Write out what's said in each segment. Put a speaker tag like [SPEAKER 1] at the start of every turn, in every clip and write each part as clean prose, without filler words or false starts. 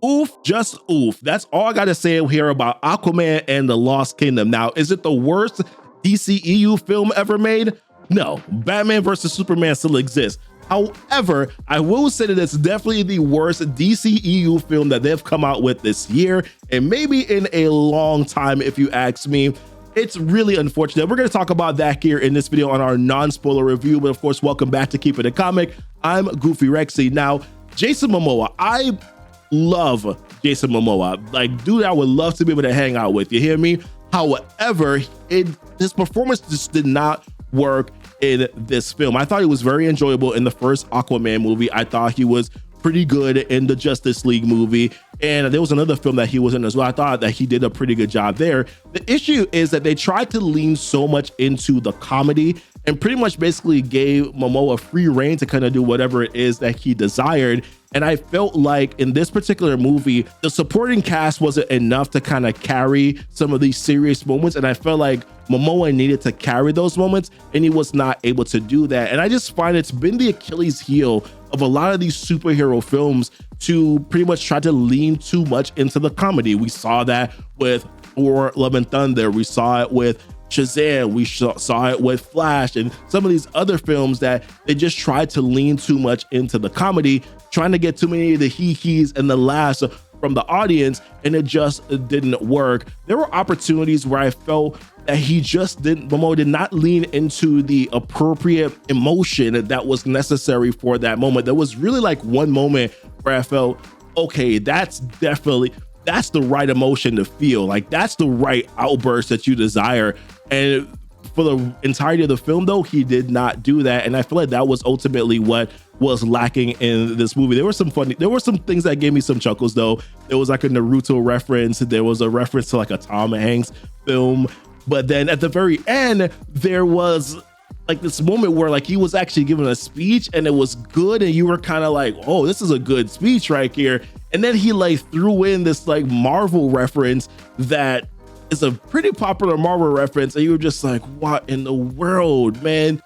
[SPEAKER 1] Oof, just oof. That's all I gotta say here about Aquaman and the Lost Kingdom. Now, is it the worst DCEU film ever made? No, Batman versus Superman still exists. However, I will say that it's definitely the worst DCEU film that they've come out with this year, and maybe in a long time, if you ask me. It's really unfortunate. We're going to talk about that here in this video on our non-spoiler review, but of course, welcome back to Keepin It Comic. I'm GoofyRhexxi. Now, Jason Mamoa, I love Jason Mamoa. Like, dude, I would love to be able to hang out with, you hear me? However, his performance just did not work in this film. I thought he was very enjoyable in the first Aquaman movie. I thought he was pretty good in the Justice League movie, and there was another film that he was in as well. I thought that he did a pretty good job there. The issue is that they tried to lean so much into the comedy and pretty much basically gave Momoa free reign to kind of do whatever it is that he desired. And I felt like in this particular movie, the supporting cast wasn't enough to kind of carry some of these serious moments. And I felt like Momoa needed to carry those moments, and he was not able to do that. And I just find it's been the Achilles heel of a lot of these superhero films to pretty much try to lean too much into the comedy. We saw that with Thor: Love and Thunder. We saw it with Shazam. We saw it with Flash and some of these other films that they just tried to lean too much into the comedy, trying to get too many of the he-he's and the laughs from the audience, and it just didn't work. There were opportunities where I felt that Momoa did not lean into the appropriate emotion that was necessary for that moment. There was really like one moment where I felt, okay, that's the right emotion to feel. Like, that's the right outburst that you desire. And for the entirety of the film, though, he did not do that. And I feel like that was ultimately what was lacking in this movie. There were some things that gave me some chuckles, though. There was like a Naruto reference. There was a reference to like a Tom Hanks film. But then at the very end, there was like this moment where like he was actually giving a speech and it was good. And you were kind of like, oh, this is a good speech right here. And then he like threw in this like Marvel reference that is a pretty popular Marvel reference. And you were just like, what in the world, man?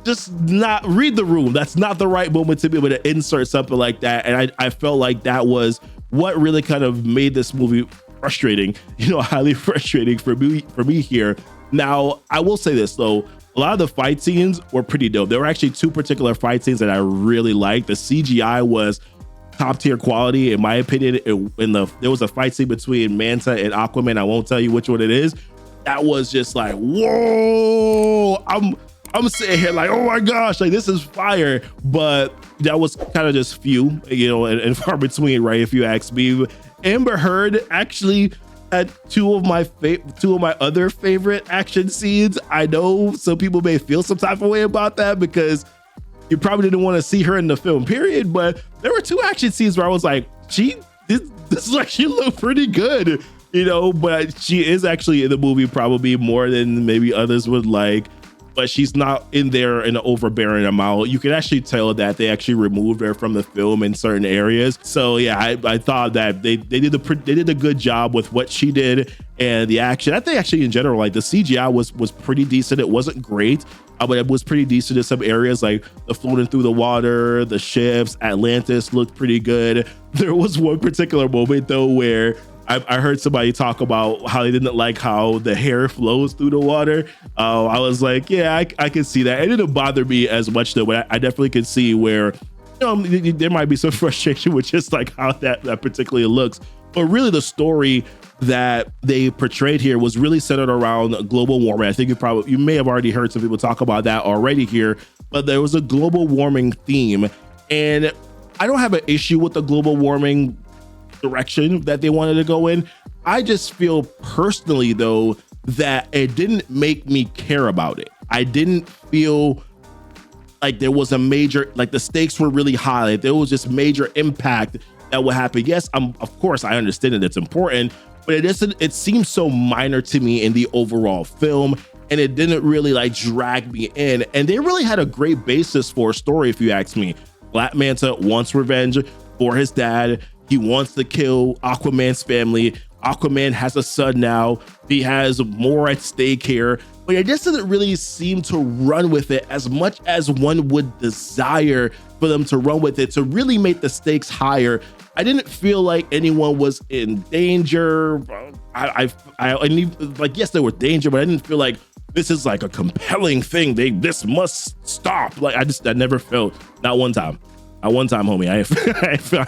[SPEAKER 1] Just not read the room. That's not the right moment to be able to insert something like that. And I felt like that was what really kind of made this movie frustrating, highly frustrating for me here. Now, I will say this though, a lot of the fight scenes were pretty dope. There were actually two particular fight scenes that I really liked. The CGI was top tier quality, in my opinion. There was a fight scene between Manta and Aquaman. I won't tell you which one it is. That was just like, whoa! I'm sitting here like, oh my gosh, like this is fire. But that was kind of just few, and far between, right? If you ask me. Amber Heard actually had two of my other favorite action scenes. I know some people may feel some type of way about that because you probably didn't want to see her in the film, period. But there were two action scenes where I was like, this is like, she looked pretty good, but she is actually in the movie probably more than maybe others would like. But she's not in there in an overbearing amount. You can actually tell that they actually removed her from the film in certain areas. So yeah, I thought that they did a good job with what she did and the action. I think actually in general, like the CGI was pretty decent. It wasn't great, but it was pretty decent in some areas, like the floating through the water, the ships, Atlantis looked pretty good. There was one particular moment though where I heard somebody talk about how they didn't like how the hair flows through the water. I was like, yeah, I can see that. It didn't bother me as much though, but I definitely could see where there might be some frustration with just like how that particularly looks. But really the story that they portrayed here was really centered around global warming. I think you may have already heard some people talk about that already here, but there was a global warming theme. And I don't have an issue with the global warming direction that they wanted to go in. I just feel personally though that it didn't make me care about it. I didn't feel like there was a major, like the stakes were really high. Like there was just major impact that would happen. Yes, of course I understand that it's important, but it seems so minor to me in the overall film, and it didn't really like drag me in. And they really had a great basis for a story, if you ask me. Black Manta wants revenge for his dad. He wants to kill Aquaman's family. Aquaman has a son now. He has more at stake here, but it just doesn't really seem to run with it as much as one would desire for them to run with it, to really make the stakes higher. I didn't feel like anyone was in danger. Like, yes, there was danger, but I didn't feel like this is like a compelling thing. This must stop. Like, I never felt, not one time, homie. I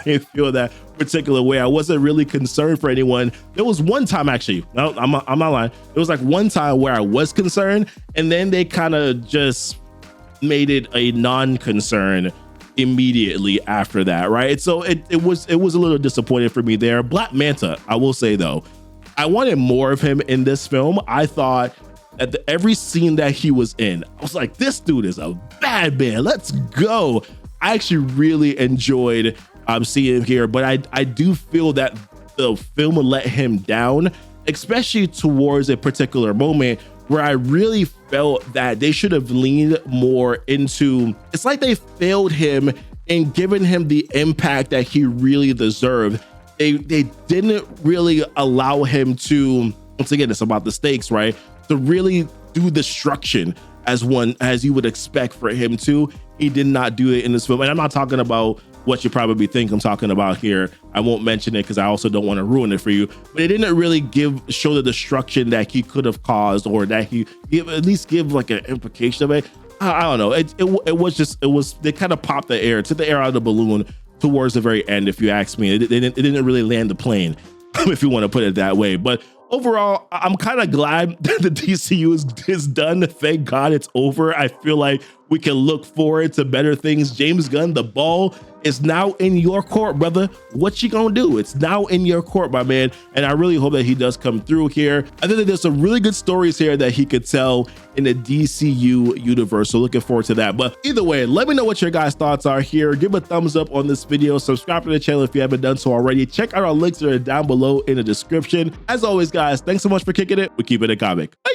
[SPEAKER 1] didn't feel that particular way. I wasn't really concerned for anyone. There was one time, actually, no, I'm not lying. There was like one time where I was concerned, and then they kind of just made it a non-concern immediately after that, right? So it was a little disappointing for me there. Black Manta, I will say though, I wanted more of him in this film. I thought at every scene that he was in, I was like, this dude is a bad man. Let's go. I actually really enjoyed seeing him here, but I do feel that the film let him down, especially towards a particular moment where I really felt that they should have leaned more into, it's like they failed him in giving him the impact that he really deserved. They didn't really allow him to, once again, it's about the stakes, right? To really do destruction as you would expect for him to. He did not do it in this film. And I'm not talking about what you probably think I'm talking about here. I won't mention it because I also don't want to ruin it for you, but it didn't really show the destruction that he could have caused, or that he at least give like an implication of it. I don't know. It was they kind of popped the air, took the air out of the balloon towards the very end, if you ask me. It didn't really land the plane, if you want to put it that way. But overall, I'm kind of glad that the DCU is done. Thank God it's over. I feel like we can look forward to better things. James Gunn, the ball is now in your court, brother. What you gonna do? It's now in your court, my man. And I really hope that he does come through here. I think that there's some really good stories here that he could tell in the DCU universe. So looking forward to that. But either way, let me know what your guys' thoughts are here. Give a thumbs up on this video. Subscribe to the channel if you haven't done so already. Check out our links that are down below in the description. As always, guys, thanks so much for kicking it. We keep it a comic. Bye.